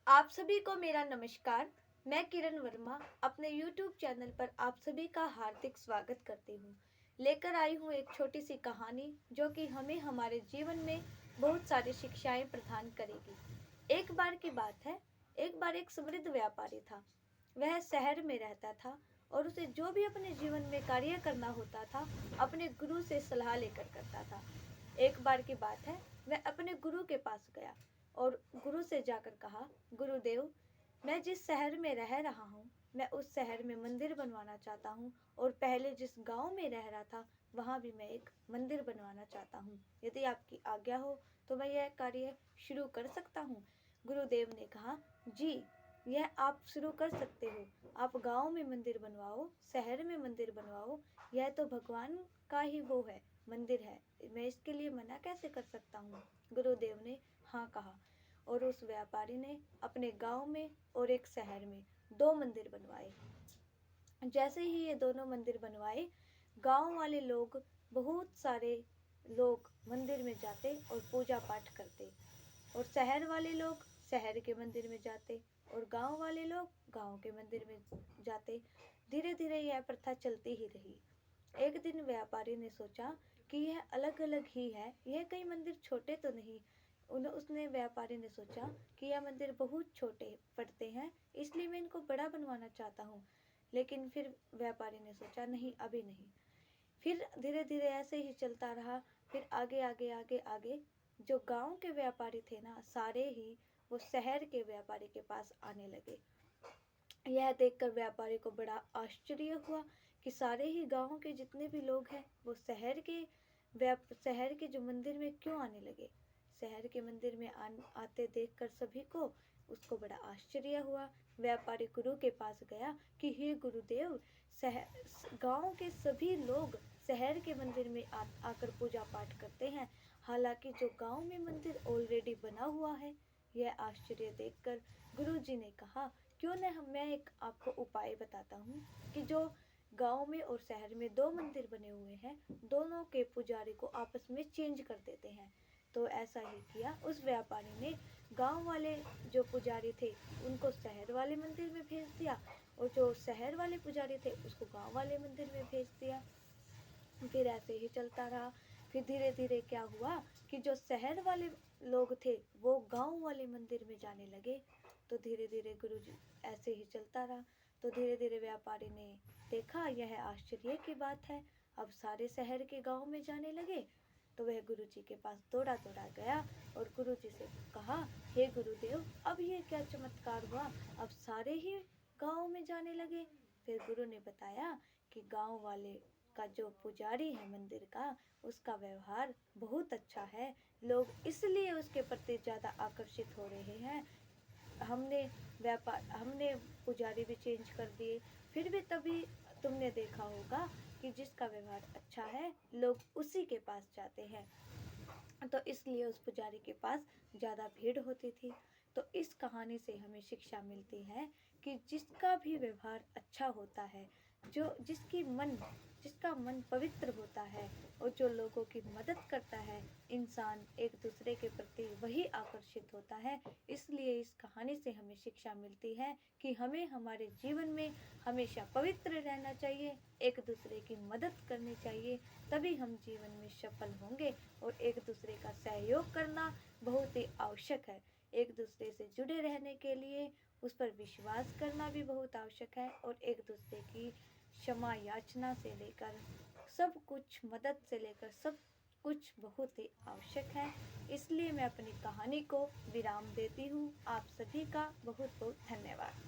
आप सभी को मेरा नमस्कार। मैं किरण वर्मा अपने YouTube चैनल पर आप सभी का हार्दिक स्वागत करती हूँ। लेकर आई हूँ एक छोटी सी कहानी जो कि हमें हमारे जीवन में बहुत सारी शिक्षाएं प्रदान करेगी। एक बार की बात है, एक बार एक समृद्ध व्यापारी था। वह शहर में रहता था और उसे जो भी अपने जीवन में कार्य करना होता था, अपने गुरु से सलाह लेकर करता था। एक बार की बात है, वह अपने गुरु के पास गया और गुरु से जाकर कहा, गुरुदेव, मैं जिस शहर में रह रहा हूँ, मैं उस शहर में मंदिर बनवाना चाहता हूँ और पहले जिस गांव में रह रहा था वहाँ भी मैं एक मंदिर बनवाना चाहता हूँ। यदि आपकी आज्ञा हो तो मैं यह कार्य शुरू कर सकता हूँ। गुरुदेव ने कहा, जी, यह आप शुरू कर सकते हो। आप गांव में मंदिर बनवाओ, शहर में मंदिर बनवाओ, यह तो भगवान का ही वो है, मंदिर है, मैं इसके लिए मना कैसे कर सकता हूँ। गुरुदेव ने हाँ कहा और उस व्यापारी ने अपने गांव में और एक शहर में दो मंदिर बनवाए। जैसे ही ये दोनों मंदिर बनवाए, गांव वाले लोग, बहुत सारे लोग मंदिर में जाते और पूजा पाठ करते और शहर वाले लोग शहर के मंदिर में जाते और गांव वाले लोग गांव के मंदिर में जाते। धीरे धीरे यह प्रथा चलती ही रही। एक दिन व्यापारी ने सोचा कि यह अलग अलग ही है, यह कई मंदिर छोटे तो नहीं। उसने व्यापारी ने सोचा कि यह मंदिर बहुत छोटे पड़ते हैं, इसलिए मैं इनको बड़ा बनवाना चाहता हूँ। लेकिन फिर व्यापारी ने सोचा, नहीं, अभी नहीं। फिर धीरे धीरे ऐसे ही चलता रहा। फिर आगे आगे आगे आगे जो गांव के व्यापारी थे ना, सारे ही वो शहर के व्यापारी के पास आने लगे। यह देखकर व्यापारी को बड़ा आश्चर्य हुआ कि सारे ही गांव के जितने भी लोग हैं वो शहर के जो मंदिर में क्यों आने लगे। शहर के मंदिर में आते देखकर सभी को उसको बड़ा आश्चर्य हुआ। व्यापारी गुरु के पास गया कि हे गुरुदेव, गांव के सभी लोग शहर के मंदिर में आकर पूजा पाठ करते हैं, हालांकि जो गांव में मंदिर ऑलरेडी बना हुआ है। यह आश्चर्य देखकर गुरुजी ने कहा, क्यों न मैं एक आपको उपाय बताता हूँ कि जो गांव में और शहर में दो मंदिर बने हुए हैं, दोनों के पुजारी को आपस में चेंज कर देते हैं। तो ऐसा ही किया। उस व्यापारी ने गांव वाले जो पुजारी थे उनको शहर वाले मंदिर में भेज दिया और जो शहर वाले पुजारी थे उसको गांव वाले मंदिर में भेज दिया। फिर ऐसे ही चलता रहा। फिर धीरे धीरे क्या हुआ कि जो शहर वाले लोग थे वो गांव वाले मंदिर में जाने लगे। तो धीरे धीरे गुरुजी ऐसे ही चलता रहा। तो धीरे धीरे व्यापारी ने देखा, यह आश्चर्य की बात है, अब सारे शहर के गांव में जाने लगे। तो वह गुरुजी के पास दौड़ा दौड़ा गया और गुरुजी से कहा, हे गुरुदेव, अब ये क्या चमत्कार हुआ, अब सारे ही गांव में जाने लगे। फिर गुरु ने बताया कि गांव वाले का जो पुजारी है मंदिर का, उसका व्यवहार बहुत अच्छा है, लोग इसलिए उसके प्रति ज़्यादा आकर्षित हो रहे हैं। हमने पुजारी भी चेंज कर दिए, फिर भी तभी तुमने देखा होगा कि जिसका व्यवहार अच्छा है लोग उसी के पास जाते हैं। तो इसलिए उस पुजारी के पास ज़्यादा भीड़ होती थी। तो इस कहानी से हमें शिक्षा मिलती है कि जिसका भी व्यवहार अच्छा होता है, जिसका मन पवित्र होता है और जो लोगों की मदद करता है, इंसान एक दूसरे के प्रति वही आकर्षित होता है। इसलिए इस कहानी से हमें शिक्षा मिलती है कि हमें हमारे जीवन में हमेशा पवित्र रहना चाहिए, एक दूसरे की मदद करनी चाहिए, तभी हम जीवन में सफल होंगे। और एक दूसरे का सहयोग करना बहुत ही आवश्यक है। एक दूसरे से जुड़े रहने के लिए उस पर विश्वास करना भी बहुत आवश्यक है और एक दूसरे की क्षमा याचना से लेकर सब कुछ, मदद से लेकर सब कुछ बहुत ही आवश्यक है। इसलिए मैं अपनी कहानी को विराम देती हूँ। आप सभी का बहुत बहुत धन्यवाद।